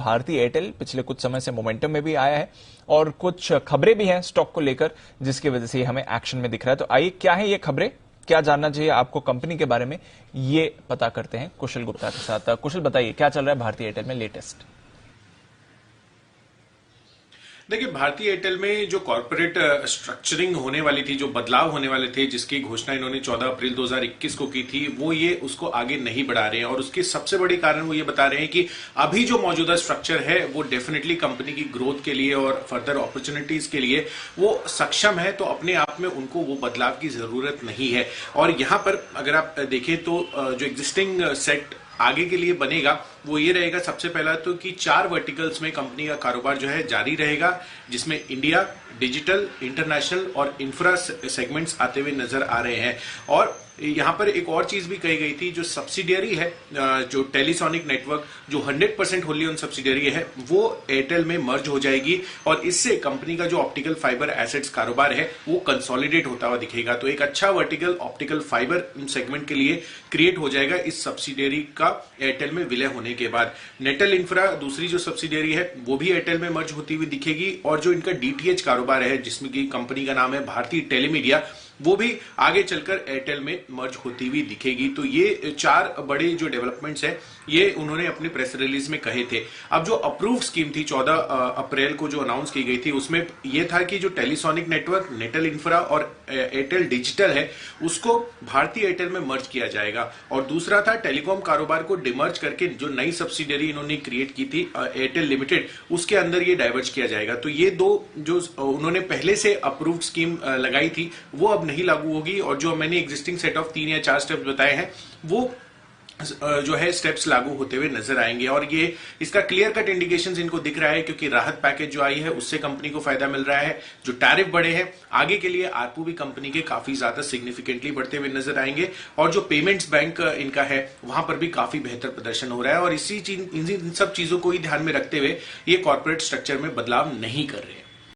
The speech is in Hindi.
भारती एयरटेल पिछले कुछ समय से मोमेंटम में भी आया है और कुछ खबरें भी हैं स्टॉक को लेकर, जिसकी वजह से हमें एक्शन में दिख रहा है। तो आइए, क्या है ये खबरें, क्या जानना चाहिए आपको कंपनी के बारे में, ये पता करते हैं कुशल गुप्ता के साथ। कुशल, बताइए क्या चल रहा है भारती एयरटेल में लेटेस्ट। देखिए, भारतीय एयरटेल में जो कॉर्पोरेट स्ट्रक्चरिंग होने वाली थी, जो बदलाव होने वाले थे, जिसकी घोषणा इन्होंने 14 अप्रैल 2021 को की थी, वो ये उसको आगे नहीं बढ़ा रहे हैं। और उसके सबसे बड़े कारण वो ये बता रहे हैं कि अभी जो मौजूदा स्ट्रक्चर है वो डेफिनेटली कंपनी की ग्रोथ के लिए और फर्दर अपॉर्चुनिटीज के लिए वो सक्षम है, तो अपने आप में उनको वो बदलाव की जरूरत नहीं है। और यहां पर अगर आप देखें तो जो एग्जिस्टिंग सेट आगे के लिए बनेगा वो ये रहेगा, सबसे पहला तो कि 4 वर्टिकल्स में कंपनी का कारोबार जो है जारी रहेगा, जिसमें इंडिया, डिजिटल, इंटरनेशनल और इंफ्रा सेगमेंट्स आते हुए नजर आ रहे हैं। और यहां पर एक और चीज भी कही गई थी, जो सब्सिडियरी है, जो टेलीसोनिक नेटवर्क, जो 100% होली ओन सब्सिडियरी है, वो एयरटेल में मर्ज हो जाएगी और इससे कंपनी का जो ऑप्टिकल फाइबर एसेट्स कारोबार है वो कंसोलिडेट होता हुआ दिखेगा। तो एक अच्छा वर्टिकल ऑप्टिकल फाइबर सेगमेंट के लिए क्रिएट हो जाएगा इस सब्सिडियरी का एयरटेल में विलय होने के बाद। नेटल इंफ्रा दूसरी जो सब्सिडियरी है वो भी एयरटेल में मर्ज होती हुई दिखेगी, और जो इनका डीटीएच कारोबार है, जिसमें की कंपनी का नाम है भारतीय टेलीमीडिया, वो भी आगे चलकर एयरटेल में मर्ज होती हुई दिखेगी। तो ये 4 बड़े जो डेवलपमेंट्स हैं ये उन्होंने अपने प्रेस रिलीज में कहे थे। अब जो अप्रूव स्कीम थी 14 अप्रैल को जो अनाउंस की गई थी, उसमें यह था कि जो टेलीसोनिक नेटवर्क, नेटल इंफ्रा और एयरटेल डिजिटल है उसको भारतीय एयरटेल में मर्ज किया जाएगा। और दूसरा था टेलीकॉम कारोबार को डिमर्ज करके जो नई सब्सिडियरी इन्होंने क्रिएट की थी एयरटेल लिमिटेड, उसके अंदर ये डाइवर्ज किया जाएगा। तो ये 2 जो उन्होंने पहले से अप्रूव स्कीम लगाई थी वो अब नहीं लागू होगी, और जो मैंने एग्जिस्टिंग सेट ऑफ 3 या 4 स्टेप्स बताए हैं वो जो है स्टेप्स लागू होते हुए नजर आएंगे। और ये इसका क्लियर कट इंडिकेशंस इनको दिख रहा है, क्योंकि राहत पैकेज जो आई है उससे कंपनी को फायदा मिल रहा है, जो टैरिफ बढ़े हैं आगे के लिए आरपू भी कंपनी के काफी ज्यादा सिग्निफिकेंटली बढ़ते हुए नजर आएंगे, और जो पेमेंट्स बैंक इनका है वहां पर भी काफी बेहतर प्रदर्शन हो रहा है। और इन सब चीजों को ही ध्यान में रखते हुए ये कॉर्पोरेट स्ट्रक्चर में बदलाव नहीं कर रहे हैं।